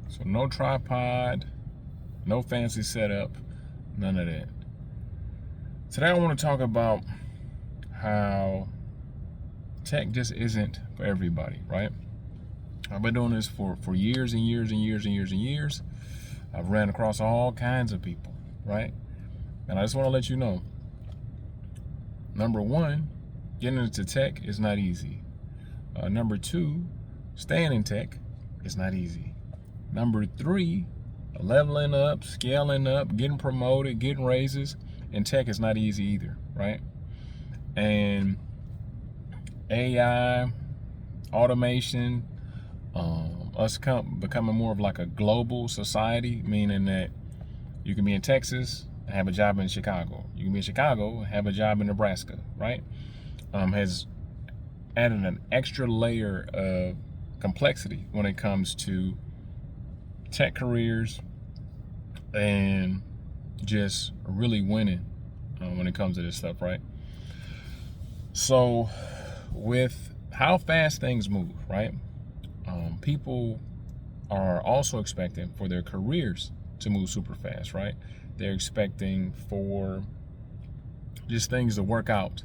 So no tripod, no fancy setup, none of that. Today I want to talk about how tech just isn't for everybody, right? I've been doing this for years and years and years and years and years. I've ran across all kinds of people, right? And I just want to let you know, number one, getting into tech is not easy. Number two, staying in tech is not easy. Number three, leveling up, scaling up, getting promoted, getting raises in tech is not easy either, right? And AI, automation, us becoming more of like a global society, meaning that you can be in Texas and have a job in Chicago. You can be in Chicago and have a job in Nebraska, right? Has added an extra layer of complexity when it comes to tech careers and just really winning when it comes to this stuff, right? So with how fast things move, right? People are also expecting for their careers to move super fast, right? They're expecting for just things to work out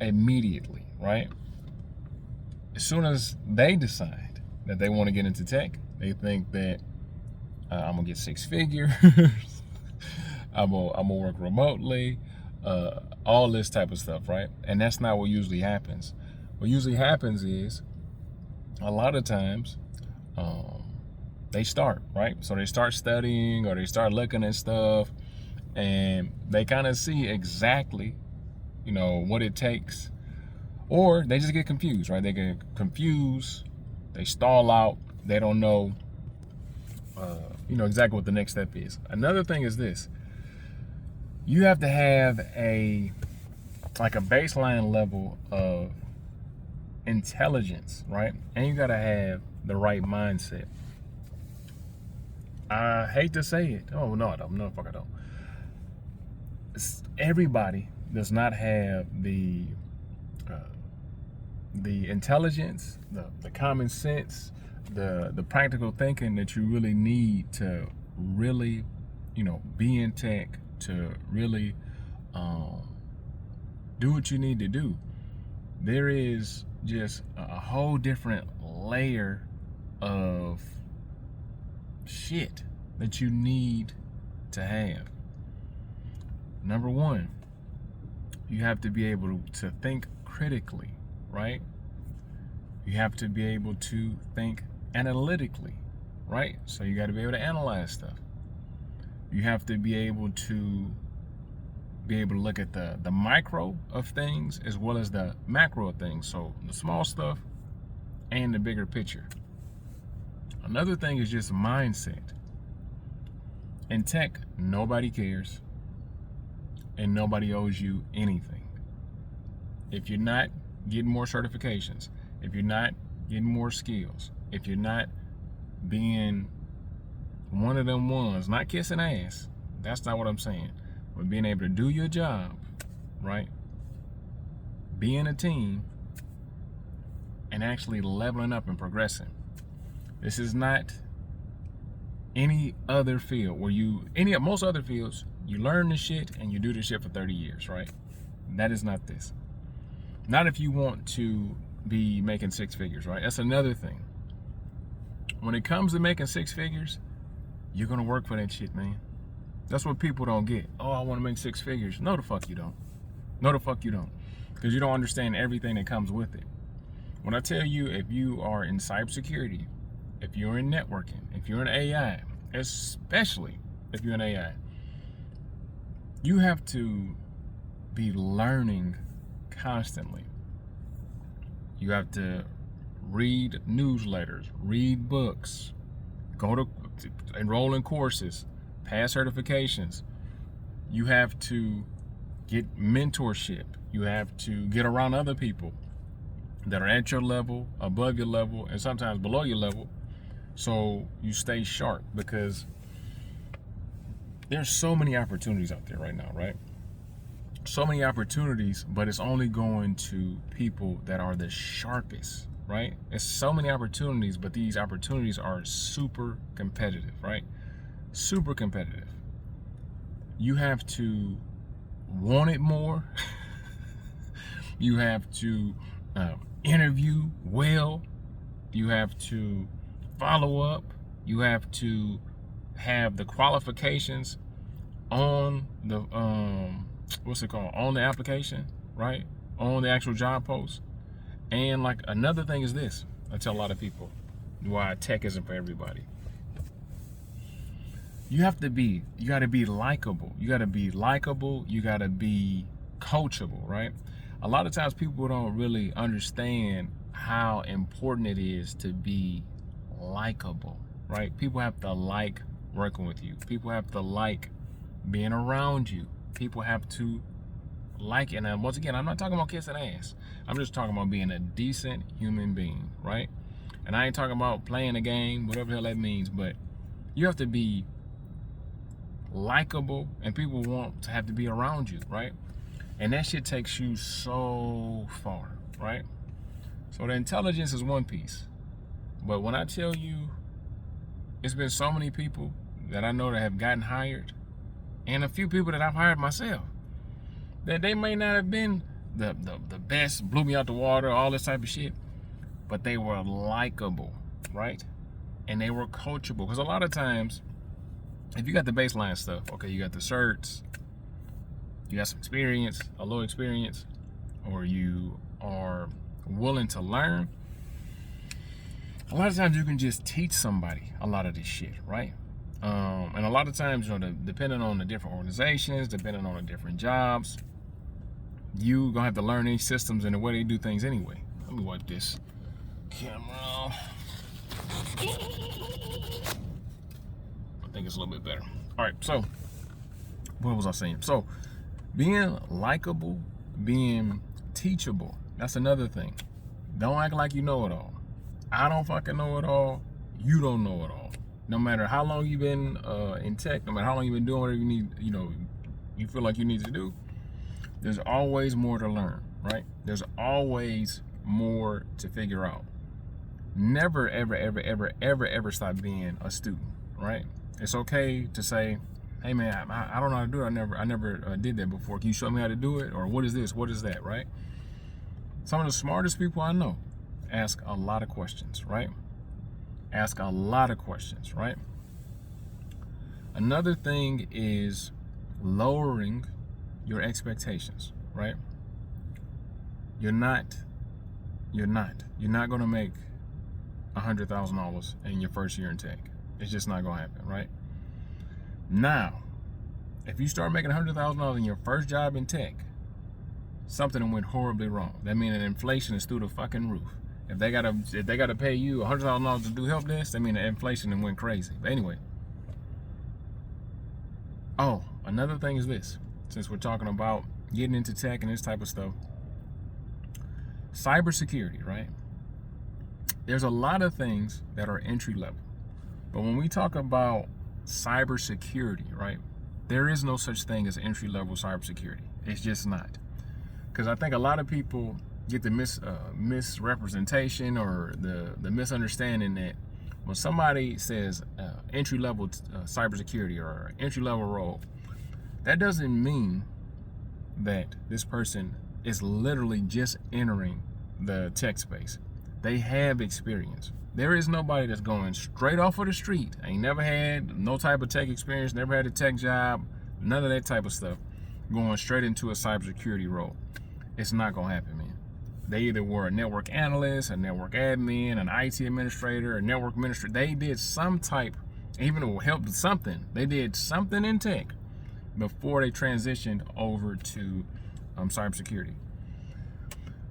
immediately, right? As soon as they decide that they want to get into tech, they think that I'm gonna get six figures, I'm gonna work remotely, all this type of stuff, right? And that's not what usually happens. What usually happens is a lot of times they start, right? So they start studying or they start looking at stuff and they kind of see exactly, what it takes, or they just get confused, right? They get confused, they stall out, they don't know, exactly what the next step is. Another thing is this: you have to have a baseline level of intelligence, right? And you gotta have the right mindset. I hate to say it. Oh no, I don't. No, fuck, I don't. Everybody does not have the intelligence, the common sense, the practical thinking that you really need to really, be in tech, to really do what you need to do. There is just a whole different layer of shit that you need to have. Number one, you have to be able to think critically, right? You have to be able to think analytically, right? So you got to be able to analyze stuff. You have to be able to look at the micro of things as well as the macro of things. So the small stuff and the bigger picture. Another thing is just mindset. In tech, nobody cares and nobody owes you anything. If you're not getting more certifications, if you're not getting more skills, if you're not being one of them ones, not kissing ass, that's not what I'm saying, but being able to do your job, right? Being a team and actually leveling up and progressing. This is not any other field where most other fields, you learn the shit and you do the shit for 30 years, right? That is not this. Not if you want to be making six figures, right? That's another thing. When it comes to making six figures, you're gonna work for that shit, man. That's what people don't get. Oh, I want to make six figures. No, the fuck you don't. No, the fuck you don't. Because you don't understand everything that comes with it. When I tell you, if you are in cybersecurity, if you're in networking, if you're in AI, especially if you're in AI, you have to be learning constantly. You have to read newsletters, read books, enroll in courses, pass certifications. You have to get mentorship. You have to get around other people that are at your level, above your level, and sometimes below your level, so you stay sharp, because there's so many opportunities out there right now, right? So many opportunities, but it's only going to people that are the sharpest, right? There's so many opportunities, but these opportunities are super competitive, right? Super competitive. You have to want it more. You have to interview well. You have to follow up. You have to have the qualifications on the what's it called, on the application, right? On the actual job post. And like another thing is this, I tell a lot of people why tech isn't for everybody. You got to be likable. You got to be likable. You got to be coachable, right? A lot of times people don't really understand how important it is to be likable, right? People have to like working with you. People have to like being around you. People have to like it. And once again, I'm not talking about kissing ass. I'm just talking about being a decent human being, right? And I ain't talking about playing a game, whatever the hell that means, but you have to be likable, and people want to have to be around you, right? And that shit takes you so far, right? So the intelligence is one piece, but when I tell you, it's been so many people that I know that have gotten hired, and a few people that I've hired myself, that they may not have been the best, blew me out the water, all this type of shit, but they were likable, right? And they were coachable, because a lot of times, if you got the baseline stuff, okay, you got the certs, you got some experience, a little experience, or you are willing to learn, a lot of times you can just teach somebody a lot of this shit, right? And a lot of times, depending on the different organizations, depending on the different jobs, you gonna have to learn these systems and the way they do things anyway. Let me wipe this camera off. I think it's a little bit better. All right, so what was I saying? So being likable, being teachable, that's another thing. Don't act like you know it all. I don't fucking know it all. You don't know it all. No matter how long you've been in tech, no matter how long you've been doing whatever you need, you feel like you need to do, there's always more to learn, right? There's always more to figure out. Never, ever, ever, ever, ever, ever stop being a student, right? It's okay to say, hey man, I don't know how to do it. I never did that before. Can you show me how to do it? Or what is this? What is that, right? Some of the smartest people I know ask a lot of questions, right? Ask a lot of questions, right? Another thing is lowering your expectations, right? You're not gonna make $100,000 in your first year in tech. It's just not gonna happen, right? Now, if you start making $100,000 in your first job in tech, something went horribly wrong. That means that inflation is through the fucking roof. If they gotta pay you $100,000 to do help desk, that means that inflation went crazy. But anyway. Oh, another thing is this. Since we're talking about getting into tech and this type of stuff, cybersecurity, right? There's a lot of things that are entry level. But when we talk about cybersecurity, right, there is no such thing as entry level cybersecurity. It's just not. Because I think a lot of people get the misrepresentation or the misunderstanding that when somebody says entry level cybersecurity or entry level role, that doesn't mean that this person is literally just entering the tech space. They have experience. There is nobody that's going straight off of the street, ain't never had no type of tech experience, never had a tech job, none of that type of stuff, going straight into a cybersecurity role. It's not gonna happen, man. They either were a network analyst, a network admin, an IT administrator, a network administrator. They did some type, even if it helped with something, they did something in tech before they transitioned over to cybersecurity.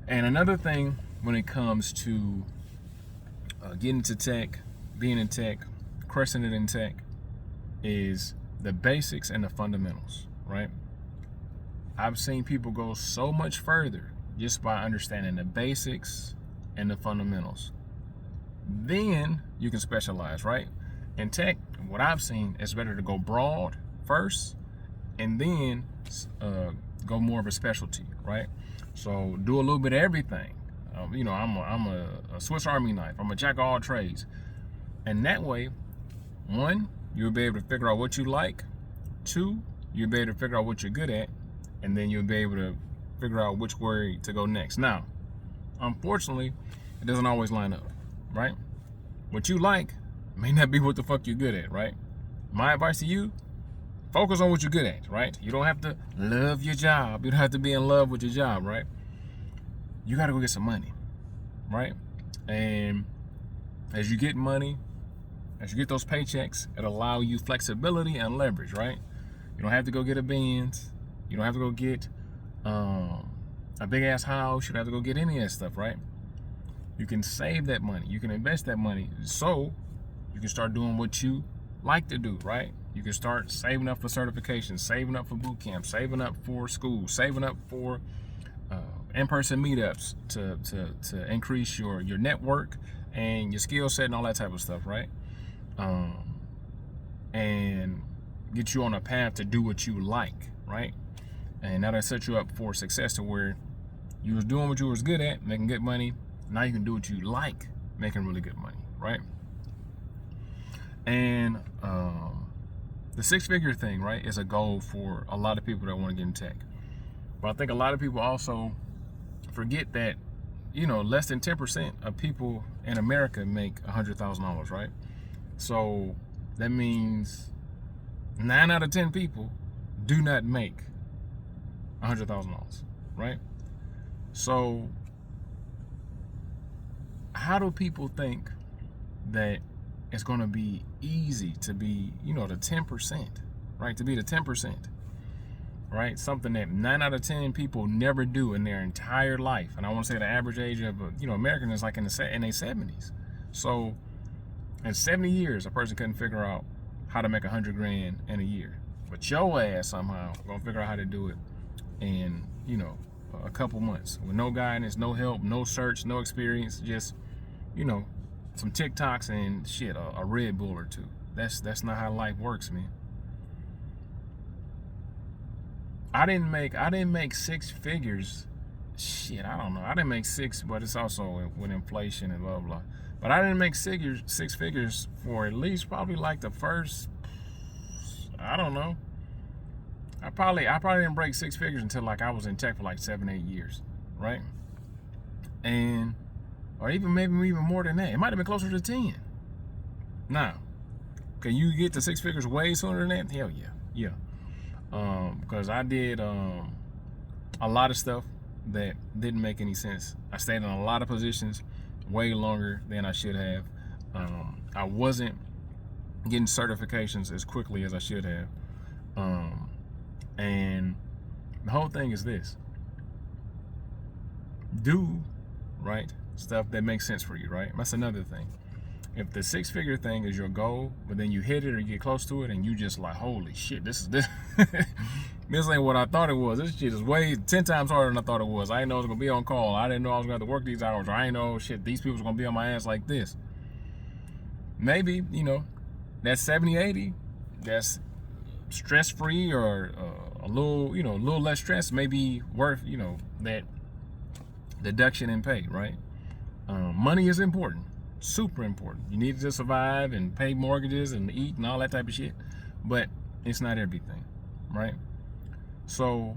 And another thing when it comes to getting into tech, being in tech, crushing it in tech, is the basics and the fundamentals, right? I've seen people go so much further just by understanding the basics and the fundamentals. Then you can specialize, right? In tech, what I've seen is better to go broad first and then go more of a specialty, right? So do a little bit of everything. You know, I'm a Swiss Army knife. I'm a jack of all trades. And that way, one, you'll be able to figure out what you like. Two, you'll be able to figure out what you're good at. And then you'll be able to figure out which way to go next. Now, unfortunately, it doesn't always line up, right? What you like may not be what the fuck you're good at, right? My advice to you, focus on what you're good at, right? You don't have to love your job. You don't have to be in love with your job, right? You got to go get some money, right? And as you get money, as you get those paychecks, it'll allow you flexibility and leverage, right? You don't have to go get a Benz. You don't have to go get a big ass house. You don't have to go get any of that stuff, right? You can save that money. You can invest that money so you can start doing what you like to do, right? You can start saving up for certifications, saving up for boot camp, saving up for school, saving up for in-person meetups to increase your network and your skill set and all that type of stuff, right? And get you on a path to do what you like, right? And that'll set you up for success to where you was doing what you was good at, making good money. Now you can do what you like, making really good money, right? And the six-figure thing, right, is a goal for a lot of people that want to get in tech. But I think a lot of people also forget that, you know, less than 10% of people in America make $100,000, right? So that means 9 out of 10 people do not make $100,000, right? So how do people think that it's going to be easy to be, you know, the 10%, right? To be the 10%, right? Something that 9 out of 10 people never do in their entire life. And I want to say the average age of, you know, American is like in their 70s. So in 70 years, a person couldn't figure out how to make 100 grand in a year. But your ass somehow gonna figure out how to do it in, you know, a couple months with no guidance, no help, no search, no experience, just, you know, some TikToks and shit, a Red Bull or two. That's not how life works, man. I didn't make six figures. Shit, I don't know. I didn't make six, but it's also with inflation and blah blah. But I didn't make six figures for at least probably like the first, I don't know. I probably didn't break six figures until like I was in tech for like 7-8 years, right? And or even maybe even more than that. It might have been closer to 10. Now, can you get to six figures way sooner than that? Hell yeah. Because I did a lot of stuff that didn't make any sense. I stayed in a lot of positions way longer than I should have. I wasn't getting certifications as quickly as I should have. And the whole thing is this: do, right, stuff that makes sense for you, right? That's another thing. If the six-figure thing is your goal, but then you hit it or you get close to it and you just like, holy shit, this this ain't what I thought it was. This shit is way 10 times harder than I thought it was. I didn't know I was gonna be on call. I didn't know I was gonna have to work these hours, or I didn't know shit, these people was gonna be on my ass like this. Maybe, you know, that 70-80, that's stress-free or a little less stress may be worth, you know, that deduction in pay, right? Money is important. Super important. You need it to survive and pay mortgages and eat and all that type of shit, but it's not everything, right? So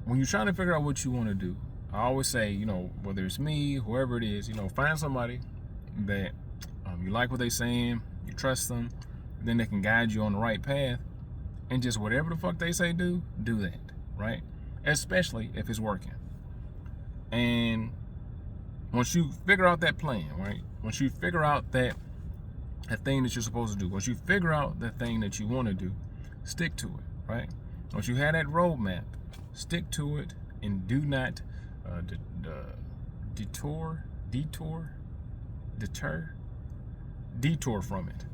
when you're trying to figure out what you want to do, I always say, you know, whether it's me, whoever it is, you know, find somebody that you like what they're saying, you trust them, then they can guide you on the right path, and just whatever the fuck they say do that, right? Especially if it's working. And once you figure out that plan, right? Once you figure out that thing that you're supposed to do, once you figure out the thing that you want to do, stick to it, right? Once you have that roadmap, stick to it and do not detour from it.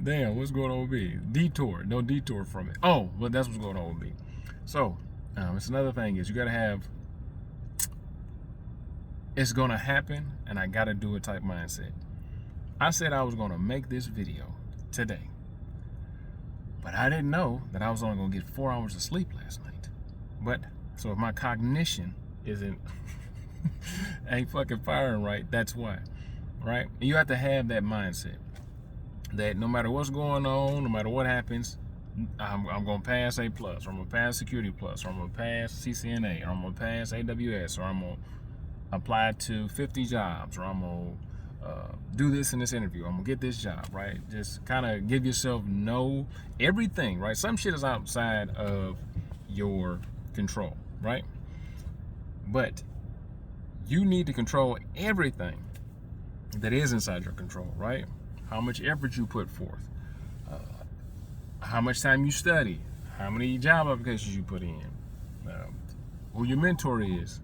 Damn, what's going on with me? No detour from it. Oh, well, that's what's going on with me. So, it's another thing is you gotta have, it's gonna happen and I gotta do it type mindset. I said I was gonna make this video today. But I didn't know that I was only gonna get 4 hours of sleep last night. But so if my cognition isn't ain't fucking firing right, that's why. Right? And you have to have that mindset that no matter what's going on, no matter what happens, I'm gonna pass A plus, or I'm gonna pass Security Plus, or I'm gonna pass CCNA, or I'm gonna pass AWS, or I'm gonna apply to 50 jobs, or I'm gonna do this in this interview, I'm gonna get this job, right? Just kind of give yourself everything, right? Some shit is outside of your control, right? But you need to control everything that is inside your control, right? How much effort you put forth, how much time you study, how many job applications you put in, who your mentor is.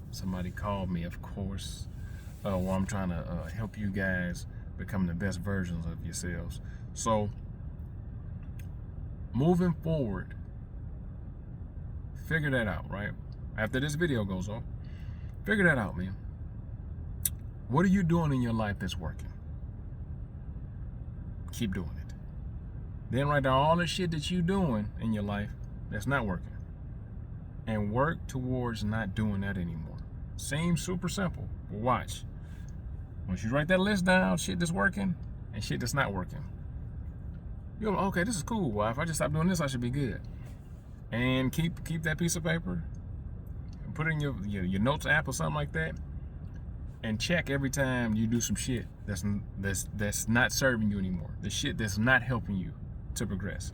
Somebody called me, of course. Well, I'm trying to help you guys become the best versions of yourselves. So, moving forward, figure that out, right? After this video goes off, figure that out, man. What are you doing in your life that's working? Keep doing it. Then write down all the shit that you're doing in your life that's not working, and work towards not doing that anymore. Seems super simple, but watch. Once you write that list down, shit that's working and shit that's not working, you'll go, okay, this is cool. Well, if I just stop doing this, I should be good. And keep that piece of paper, and put it in your notes app or something like that, and check every time you do some shit that's not serving you anymore. The shit that's not helping you to progress.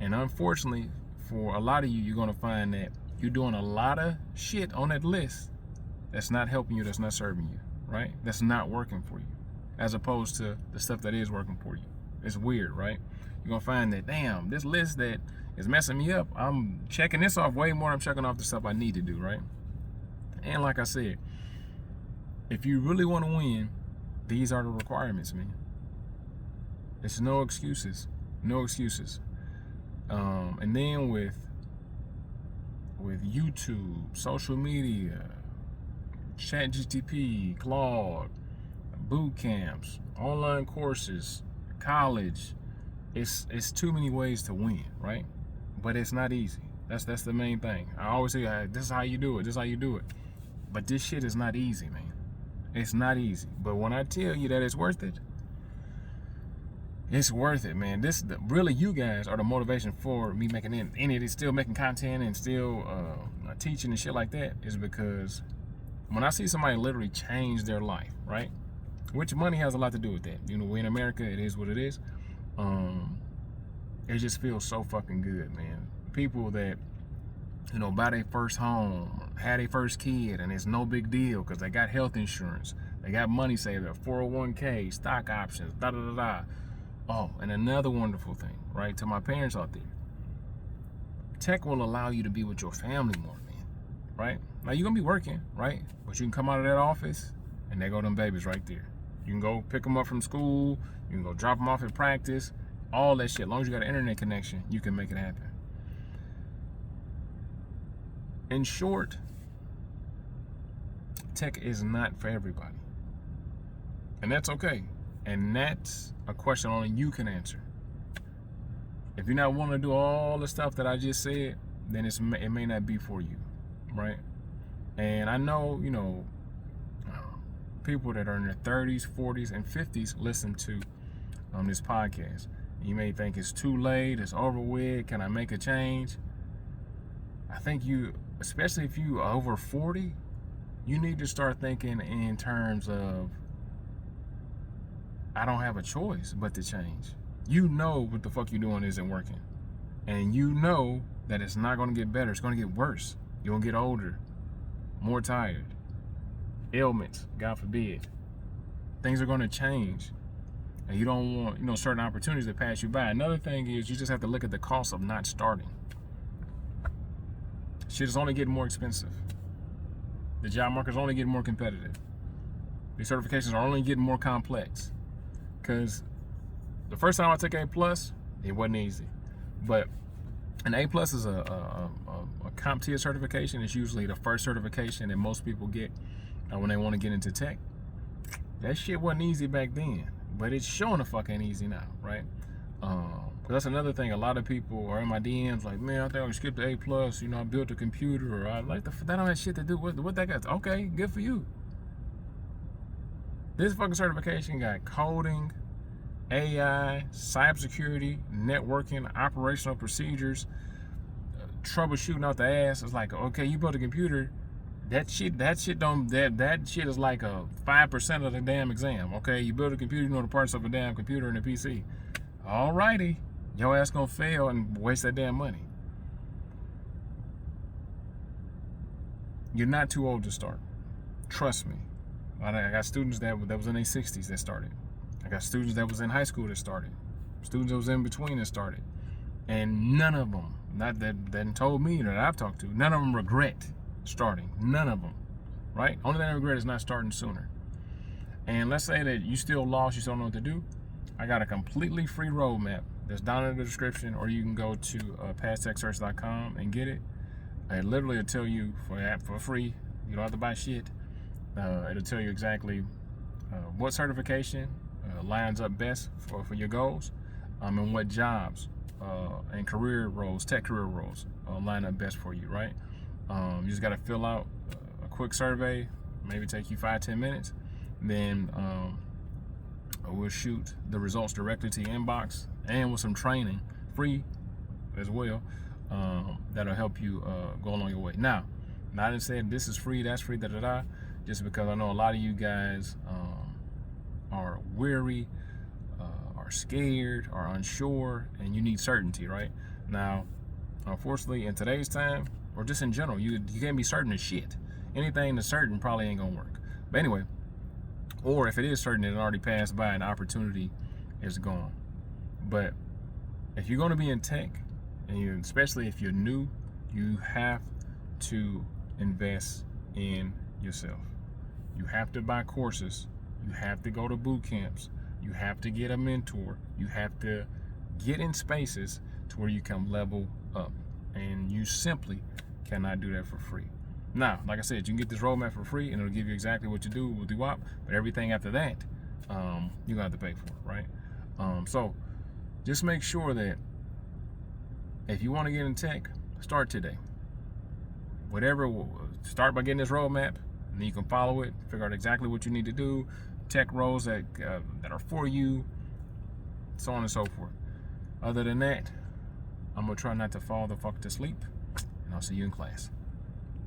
And unfortunately, for a lot of you, you're gonna find that you're doing a lot of shit on that list that's not helping you, that's not serving you, right? That's not working for you, as opposed to the stuff that is working for you. It's weird, right? You're gonna find that, damn, this list that is messing me up, I'm checking this off way more than I'm checking off the stuff I need to do, right? And like I said, if you really want to win, these are the requirements, man. It's no excuses, no excuses. And then with YouTube, social media, ChatGPT, Claude, boot camps, online courses, college, it's too many ways to win, right? But it's not easy. That's the main thing. I always say, this is how you do it. This is how you do it. But this shit is not easy, man. It's not easy. But when I tell you that it's worth it, it's worth it, man. Really, you guys are the motivation for me making any of this, still making content and still teaching and shit like that, is because when I see somebody literally change their life, right? Which money has a lot to do with that. You know, we in America, it is what it is. It just feels so fucking good, man. People that, you know, buy their first home, had their first kid, and it's no big deal because they got health insurance, they got money saved up, 401k, stock options, da da da da. Oh, and another wonderful thing, right, to my parents out there, tech will allow you to be with your family more, man, right? Now, you're going to be working, right? But you can come out of that office, and there go them babies right there. You can go pick them up from school, you can go drop them off at practice, all that shit. As long as you got an internet connection, you can make it happen. In short, tech is not for everybody. And that's okay. And that's a question only you can answer. If you're not willing to do all the stuff that I just said, then it may not be for you, right? And I know, you know, people that are in their 30s, 40s, and 50s listen to this podcast. You may think it's too late, it's over with, can I make a change? I think you, especially if you are over 40, you need to start thinking in terms of, I don't have a choice but to change. You know what the fuck you're doing isn't working. And you know that it's not going to get better. It's going to get worse. You're going to get older, more tired, ailments, God forbid. Things are going to change. And you don't want, you know, certain opportunities to pass you by. Another thing is you just have to look at the cost of not starting. Shit is only getting more expensive. The job market is only getting more competitive. These certifications are only getting more complex. Because the first time I took A+, it wasn't easy. But an A+ is a CompTIA certification. It's usually the first certification that most people get when they want to get into tech. That shit wasn't easy back then. but it's showing the fuck ain't easy now, right? Cause that's another thing. A lot of people are in my DMs like, man, I think I can skip the A+. You know, I built a computer, or I like that don't have shit to do with what that got. Okay, good for you. This fucking certification got coding, AI, cybersecurity, networking, operational procedures, troubleshooting out the ass. It's like, okay, you built a computer. That shit is like a 5% of the damn exam. Okay, you build a computer, you know the parts of a damn computer and a PC. Alrighty, your ass gonna fail and waste that damn money. You're not too old to start. Trust me. I got students that was in their 60s that started. I got students that was in high school that started. Students that was in between that started. And none of them, not that told me that I've talked to, none of them regret starting. None of them, right? Only thing I regret is not starting sooner. And let's say that you still lost, you still don't know what to do. I got a completely free roadmap that's down in the description, or you can go to passtechsearch.com and get it. It literally will tell you for free. You don't have to buy shit. It'll tell you exactly what certification lines up best for your goals, and what jobs and career roles, tech career roles, line up best for you, right? You just got to fill out a quick survey, maybe take you 5-10 minutes. Then we'll shoot the results directly to your inbox, and with some training, free as well, that'll help you go along your way. Now, I didn't say this is free, that's free, just because I know a lot of you guys are weary, are scared, are unsure, and you need certainty, right? Now, unfortunately, in today's time, or just in general, you can't be certain of shit. Anything that's certain probably ain't gonna work. But anyway, or if it is certain, it already passed by and opportunity is gone. But if you're gonna be in tech, and especially if you're new, you have to invest in yourself. You have to buy courses. You have to go to boot camps. You have to get a mentor. You have to get in spaces to where you can level up. And you simply cannot do that for free. Now, like I said, you can get this roadmap for free, and it'll give you exactly what to do with DWOP, but everything after that, you're gonna have to pay for it, right? So just make sure that if you want to get in tech, start today. Start by getting this roadmap, and then you can follow it, figure out exactly what you need to do, tech roles that are for you, so on and so forth. Other than that, I'm gonna try not to fall the fuck to sleep, and I'll see you in class.